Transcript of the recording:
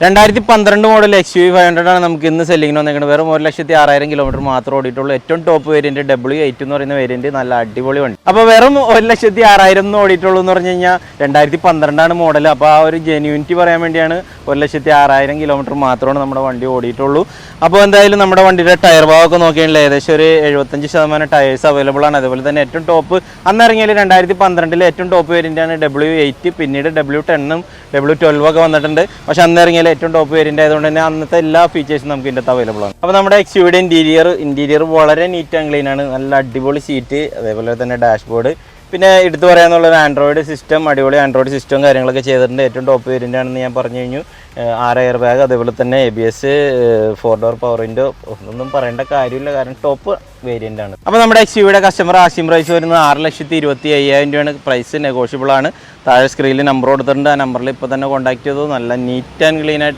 2012 model XUV500 ആണ് നമുക്ക് ഇന്ന് സെല്ലിങ്ങിന് വന്നിരിക്കുന്നത്. വെറും 1,06,000 കിലോമീറ്റർ മാത്രം ഓടിയിട്ടുള്ളൂ. ഏറ്റവും ടോപ്പ് വേരിയന്റ് W8 എന്ന് പറയുന്ന വേരിയന്റ്, നല്ല അടിപൊളി വണ്ടി. അപ്പോൾ വെറും 1,06,000 ഓടിയിട്ടുള്ളൂ എന്ന് പറഞ്ഞു കഴിഞ്ഞാൽ 2012 ആണ് മോഡൽ. അപ്പോൾ ആ ഒരു ജെന്യൂനിറ്റി പറയാൻ വേണ്ടിയാണ് 1,06,000 കിലോമീറ്റർ മാത്രമാണ് നമ്മുടെ വണ്ടി ഓടിയിട്ടുള്ളൂ. അപ്പോൾ എന്തായാലും നമ്മുടെ വണ്ടിയുടെ ടയർ ഭാഗമൊക്കെ നോക്കിയാണെങ്കിൽ ഏകദേശം ഒരു 75% ടയേഴ്സ് അവൈലബിൾ ആണ്. അതുപോലെ തന്നെ ഏറ്റവും ടോപ്പ് അന്നിറങ്ങിയാൽ 2012 ഏറ്റവും ടോപ്പ് വേരിയന്റ് ആണ് W8. പിന്നീട് W10 W12 ഒക്കെ വന്നിട്ടുണ്ട്. പക്ഷെ അന്നിറങ്ങിയാൽ ഏറ്റവും ടോപ്പ് വേരിയന്റ് ആയതുകൊണ്ട് തന്നെ അന്നത്തെ എല്ലാ ഫീച്ചേഴ്സും നമുക്ക് ഇതിൻ്റെ അവൈലബിൾ ആണ്. അപ്പോൾ നമ്മുടെ XUVയുടെ ഇന്റീരിയർ വളരെ നീറ്റ് ആൻഡ് ക്ലീൻ ആണ്. നല്ല അടിപൊളി സീറ്റ്, അതേപോലെ തന്നെ ഡാഷ്ബോർഡ്, പിന്നെ എടുത്തു പറയാന്നുള്ളത് ആൻഡ്രോയിഡ് സിസ്റ്റം, അടിപൊളി ആൻഡ്രോയിഡ് സിസ്റ്റവും കാര്യങ്ങളൊക്കെ ചെയ്തിട്ടുണ്ട്. ഏറ്റവും ടോപ്പ് വേരിയന്റ് ആണെന്ന് ഞാൻ പറഞ്ഞു കഴിഞ്ഞു. 6 എയർ ബാഗ്, അതേപോലെ തന്നെ ABS, 4 ഡോർ പവർ വിൻഡോ, ഒന്നും പറയേണ്ട കാര്യമില്ല, കാരണം ടോപ്പ് വേരിയന്റ് ആണ്. അപ്പോൾ നമ്മുടെ XUVയുടെ കസ്റ്റമർ ആസ്കിംഗ് പ്രൈസ് വരുന്നത് 6,25,500 രൂപയാണ്. പ്രൈസ് നെഗോഷ്യബിൾ ആണ്. താഴെ സ്ക്രീനിൽ നമ്പർ കൊടുത്തിട്ടുണ്ട്. ആ നമ്പറിൽ ഇപ്പോൾ തന്നെ കോൺടാക്ട് ചെയ്തു. നല്ല നീറ്റ് ആൻഡ് ക്ലീൻ ആയിട്ട്